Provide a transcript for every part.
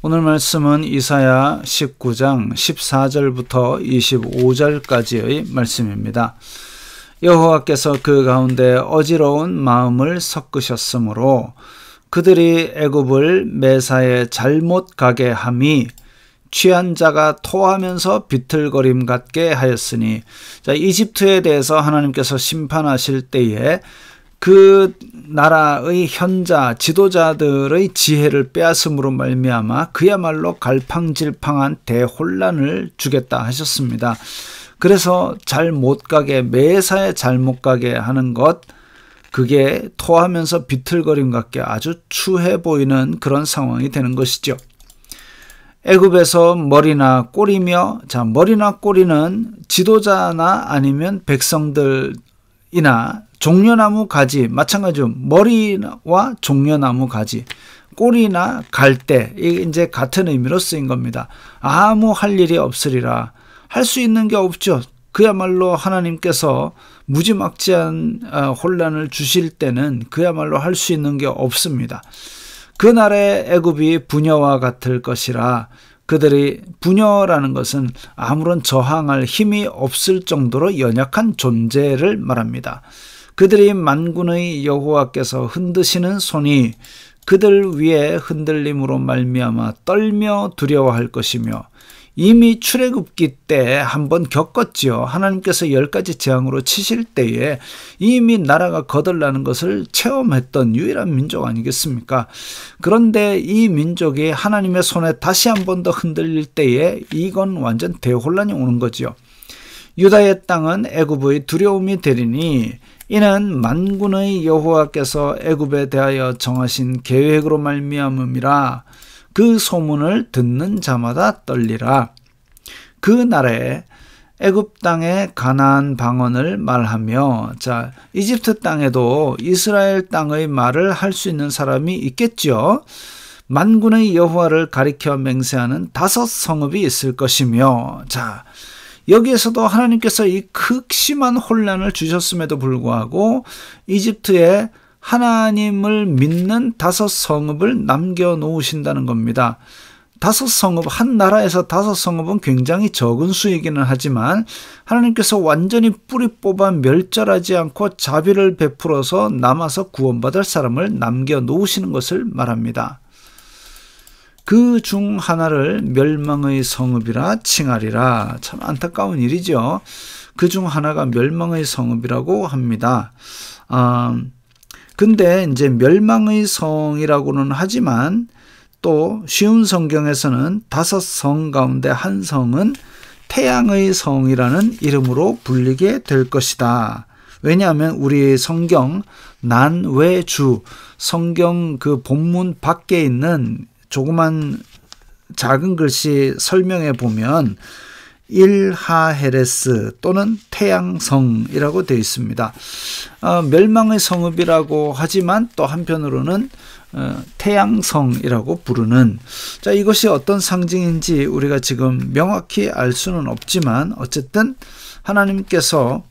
오늘 말씀은 이사야 19장 14절부터 25절까지의 말씀입니다. 여호와께서 그 가운데 어지러운 마음을 섞으셨으므로 그들이 애굽을 매사에 잘못 가게 함이 취한 자가 토하면서 비틀거림 같게 하였으니, 이집트에 대해서 하나님께서 심판하실 때에 그 나라의 현자 지도자들의 지혜를 빼앗음으로 말미암아 그야말로 갈팡질팡한 대혼란을 주겠다 하셨습니다. 그래서 잘 못 가게, 매사에 잘못 가게 하는 것, 그게 토하면서 비틀거림 같게 아주 추해 보이는 그런 상황이 되는 것이죠. 애굽에서 머리나 꼬리며, 머리나 꼬리는 지도자나 아니면 백성들이나 종려나무 가지, 마찬가지로 머리와 종려나무 가지, 꼬리나 갈대, 이게 이제 같은 의미로 쓰인 겁니다. 아무 할 일이 없으리라. 할 수 있는 게 없죠. 그야말로 하나님께서 무지막지한 혼란을 주실 때는 그야말로 할 수 있는 게 없습니다. 그날의 애굽이 부녀와 같을 것이라. 그들이, 부녀라는 것은 아무런 저항할 힘이 없을 정도로 연약한 존재를 말합니다. 그들이 만군의 여호와께서 흔드시는 손이 그들 위에 흔들림으로 말미암아 떨며 두려워할 것이며, 이미 출애굽기 때 한번 겪었지요. 하나님께서 10가지 재앙으로 치실 때에 이미 나라가 거덜나는 것을 체험했던 유일한 민족 아니겠습니까? 그런데 이 민족이 하나님의 손에 다시 한 번 더 흔들릴 때에 이건 완전 대혼란이 오는 거지요. 유다의 땅은 애굽의 두려움이 되리니 이는 만군의 여호와께서 애굽에 대하여 정하신 계획으로 말미암음이라. 그 소문을 듣는 자마다 떨리라. 그 날에 애굽 땅의 가나안 방언을 말하며, 이집트 땅에도 이스라엘 땅의 말을 할 수 있는 사람이 있겠죠. 만군의 여호와를 가리켜 맹세하는 5 성읍이 있을 것이며, 여기에서도 하나님께서 이 극심한 혼란을 주셨음에도 불구하고 이집트에 하나님을 믿는 5 성읍을 남겨놓으신다는 겁니다. 5 성읍, 한 나라에서 5 성읍은 굉장히 적은 수이기는 하지만 하나님께서 완전히 뿌리 뽑아 멸절하지 않고 자비를 베풀어서 남아서 구원받을 사람을 남겨놓으시는 것을 말합니다. 그 중 하나를 멸망의 성읍이라 칭하리라. 참 안타까운 일이죠. 그 중 하나가 멸망의 성읍이라고 합니다. 근데 이제 멸망의 성이라고는 하지만 또 쉬운 성경에서는 5 성 가운데 한 성은 태양의 성이라는 이름으로 불리게 될 것이다. 왜냐하면 우리 성경 난외주, 성경 그 본문 밖에 있는 조그만 작은 글씨 설명에 보면 일하헤레스 또는 태양성이라고 되어 있습니다. 멸망의 성읍이라고 하지만 또 한편으로는 태양성이라고 부르는, 이것이 어떤 상징인지 우리가 지금 명확히 알 수는 없지만 어쨌든 하나님께서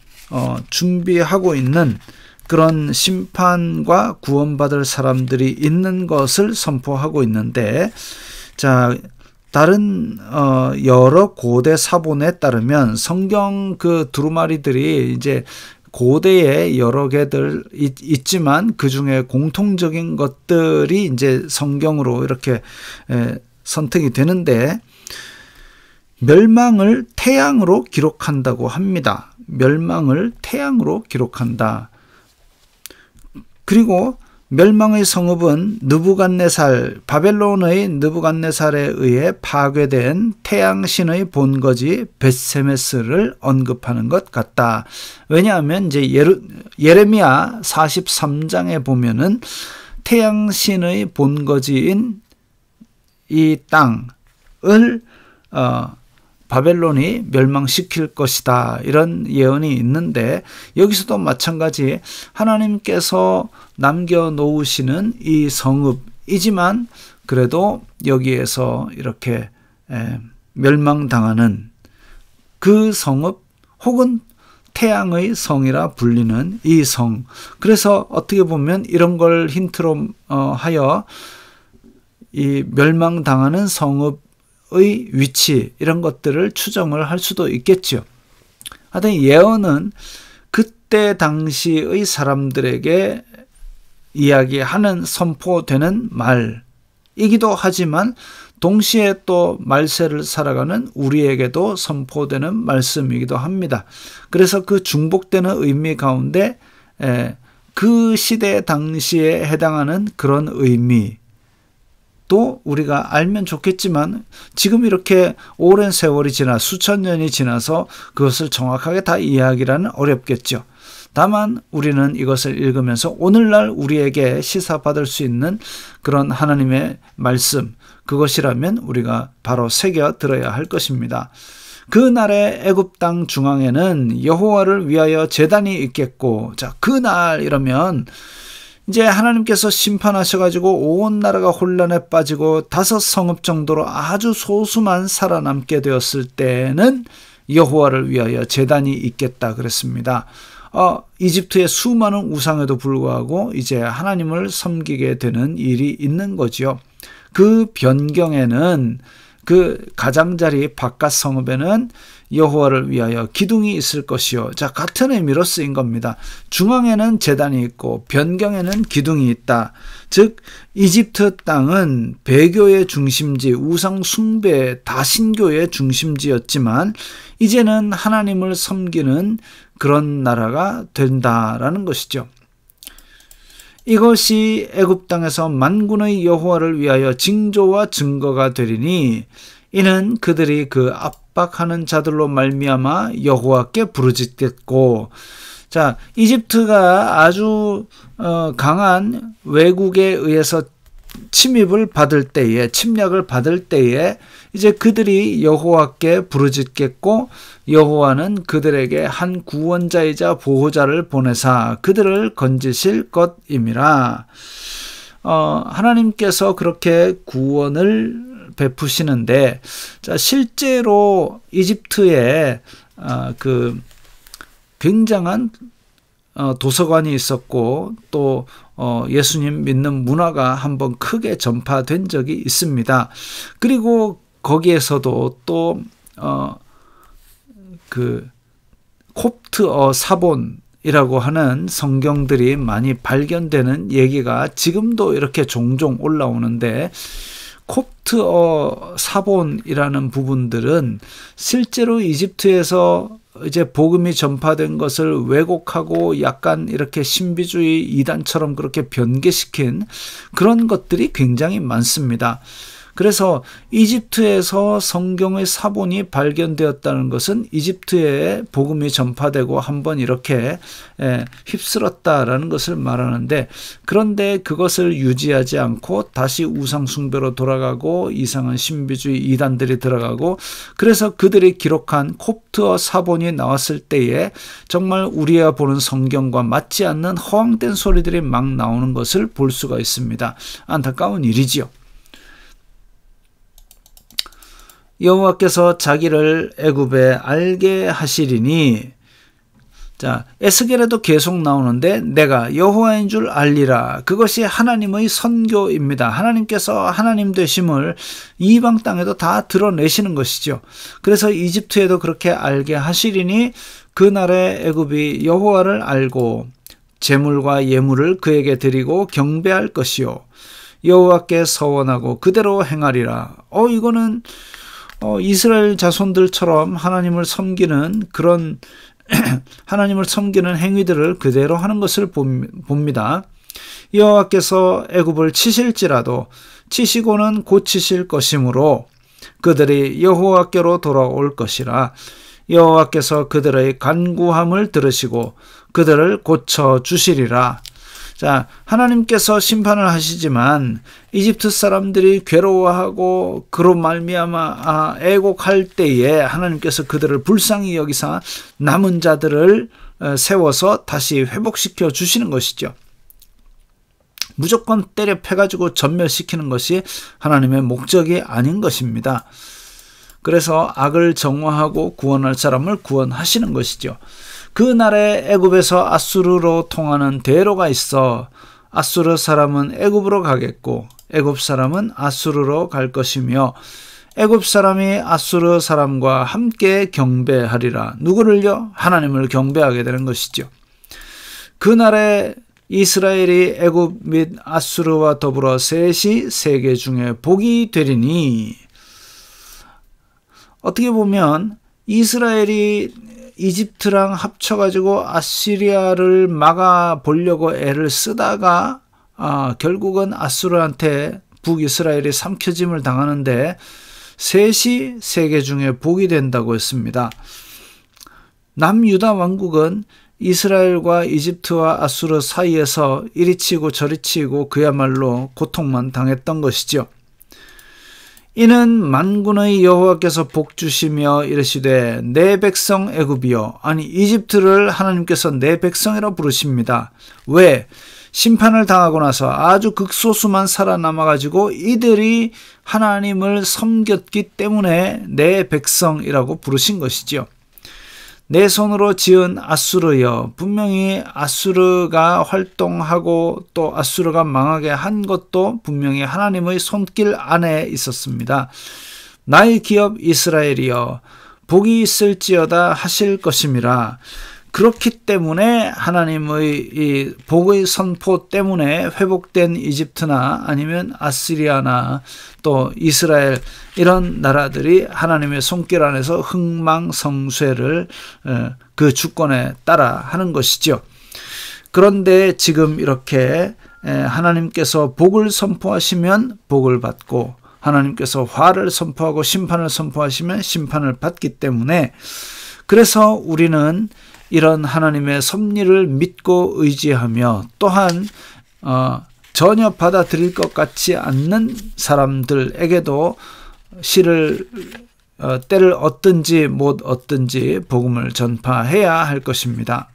준비하고 있는 그런 심판과 구원받을 사람들이 있는 것을 선포하고 있는데, 다른 여러 고대 사본에 따르면 성경 그 두루마리들이 이제 고대에 여러 개들 있지만 그 중에 공통적인 것들이 이제 성경으로 이렇게 선택이 되는데, 멸망을 태양으로 기록한다고 합니다. 멸망을 태양으로 기록한다. 그리고 멸망의 성읍은 바벨론의 느부갓네살에 의해 파괴된 태양신의 본거지 벳세메스를 언급하는 것 같다. 왜냐하면 이제 예레미야 43장에 보면은 태양신의 본거지인 이 땅을 바벨론이 멸망시킬 것이다, 이런 예언이 있는데, 여기서도 마찬가지 하나님께서 남겨놓으시는 이 성읍이지만 그래도 여기에서 이렇게 멸망당하는 그 성읍 혹은 태양의 성이라 불리는 이 성. 그래서 어떻게 보면 이런 걸 힌트로 하여 이 멸망당하는 성읍의 위치 이런 것들을 추정을 할 수도 있겠죠. 하여튼 예언은 그때 당시의 사람들에게 이야기하는 선포되는 말이기도 하지만 동시에 또 말세를 살아가는 우리에게도 선포되는 말씀이기도 합니다. 그래서 그 중복되는 의미 가운데 그 시대 당시에 해당하는 그런 의미 또 우리가 알면 좋겠지만 지금 이렇게 오랜 세월이 지나 수천 년이 지나서 그것을 정확하게 다 이해하기라는 어렵겠죠. 다만 우리는 이것을 읽으면서 오늘날 우리에게 시사받을 수 있는 그런 하나님의 말씀, 그것이라면 우리가 바로 새겨 들어야 할 것입니다. 그날의 애굽 땅 중앙에는 여호와를 위하여 제단이 있겠고, 자, 그날 이러면 이제 하나님께서 심판하셔가지고 온 나라가 혼란에 빠지고 5 성읍 정도로 아주 소수만 살아남게 되었을 때는 여호와를 위하여 제단이 있겠다 그랬습니다. 이집트의 수많은 우상에도 불구하고 이제 하나님을 섬기게 되는 일이 있는 거지요. 그 변경에는 그 가장자리 바깥 성읍에는 여호와를 위하여 기둥이 있을 것이요. 자, 같은 의미로 쓰인 겁니다. 중앙에는 제단이 있고 변경에는 기둥이 있다. 즉 이집트 땅은 배교의 중심지, 우상 숭배, 다신교의 중심지였지만 이제는 하나님을 섬기는 그런 나라가 된다라는 것이죠. 이것이 애굽 땅에서 만군의 여호와를 위하여 징조와 증거가 되리니 이는 그들이 그 압박하는 자들로 말미암아 여호와께 부르짖겠고, 자, 이집트가 아주 강한 외국에 의해서 침입을 받을 때에, 침략을 받을 때에 이제 그들이 여호와께 부르짖겠고 여호와는 그들에게 한 구원자이자 보호자를 보내사 그들을 건지실 것임이라. 하나님께서 그렇게 구원을 베푸시는데, 자, 실제로 이집트에 그 굉장한 도서관이 있었고 또 예수님 믿는 문화가 한번 크게 전파된 적이 있습니다. 그리고 거기에서도 또 그 콥트어 사본이라고 하는 성경들이 많이 발견되는 얘기가 지금도 이렇게 종종 올라오는데, 콥트어 사본이라는 부분들은 실제로 이집트에서 이제 복음이 전파된 것을 왜곡하고 약간 이렇게 신비주의 이단처럼 그렇게 변개시킨 그런 것들이 굉장히 많습니다. 그래서 이집트에서 성경의 사본이 발견되었다는 것은 이집트에 복음이 전파되고 한번 이렇게 휩쓸었다라는 것을 말하는데, 그런데 그것을 유지하지 않고 다시 우상 숭배로 돌아가고 이상한 신비주의 이단들이 들어가고, 그래서 그들이 기록한 콥트어 사본이 나왔을 때에 정말 우리가 보는 성경과 맞지 않는 허황된 소리들이 막 나오는 것을 볼 수가 있습니다. 안타까운 일이지요. 여호와께서 자기를 애굽에 알게 하시리니, 자, 에스겔에도 계속 나오는데 내가 여호와인 줄 알리라. 그것이 하나님의 선교입니다. 하나님께서 하나님 되심을 이방 땅에도 다 드러내시는 것이죠. 그래서 이집트에도 그렇게 알게 하시리니 그날에 애굽이 여호와를 알고 제물과 예물을 그에게 드리고 경배할 것이요 여호와께 서원하고 그대로 행하리라. 이거는 이스라엘 자손들처럼 하나님을 섬기는 그런 하나님을 섬기는 행위들을 그대로 하는 것을 봅니다. 여호와께서 애굽을 치실지라도 치시고는 고치실 것이므로 그들이 여호와께로 돌아올 것이라. 여호와께서 그들의 간구함을 들으시고 그들을 고쳐 주시리라. 자, 하나님께서 심판을 하시지만 이집트 사람들이 괴로워하고 그로 말미암아 애곡할 때에 하나님께서 그들을 불쌍히 여기사 남은 자들을 세워서 다시 회복시켜 주시는 것이죠. 무조건 때려 패가지고 전멸시키는 것이 하나님의 목적이 아닌 것입니다. 그래서 악을 정화하고 구원할 사람을 구원하시는 것이죠. 그날에 애굽에서 아수르로 통하는 대로가 있어 아수르 사람은 애굽으로 가겠고 애굽 사람은 아수르로 갈 것이며 애굽 사람이 아수르 사람과 함께 경배하리라. 누구를요? 하나님을 경배하게 되는 것이죠. 그날에 이스라엘이 애굽 및 아수르와 더불어 셋이 세계 중에 복이 되리니, 어떻게 보면 이스라엘이 이집트랑 합쳐가지고 아시리아를 막아보려고 애를 쓰다가 결국은 아수르한테 북이스라엘이 삼켜짐을 당하는데 셋이 세계 중에 복이 된다고 했습니다. 남유다 왕국은 이스라엘과 이집트와 아수르 사이에서 이리 치고 저리 치고 그야말로 고통만 당했던 것이죠. 이는 만군의 여호와께서 복주시며 이르시되 내 백성 애굽이여, 아니 이집트를 하나님께서 내 백성이라 부르십니다. 왜? 심판을 당하고 나서 아주 극소수만 살아남아가지고 이들이 하나님을 섬겼기 때문에 내 백성이라고 부르신 것이지요. 내 손으로 지은 아수르여, 분명히 아수르가 활동하고 또 아수르가 망하게 한 것도 분명히 하나님의 손길 안에 있었습니다. 나의 기업 이스라엘이여, 복이 있을지어다 하실 것임이라. 그렇기 때문에 하나님의 이 복의 선포 때문에 회복된 이집트나 아니면 아시리아나 또 이스라엘, 이런 나라들이 하나님의 손길 안에서 흥망성쇠를 그 주권에 따라 하는 것이죠. 그런데 지금 이렇게 하나님께서 복을 선포하시면 복을 받고, 하나님께서 화를 선포하고 심판을 선포하시면 심판을 받기 때문에, 그래서 우리는 이런 하나님의 섭리를 믿고 의지하며, 또한 전혀 받아들일 것 같지 않는 사람들에게도 때를 얻든지 못 얻든지 복음을 전파해야 할 것입니다.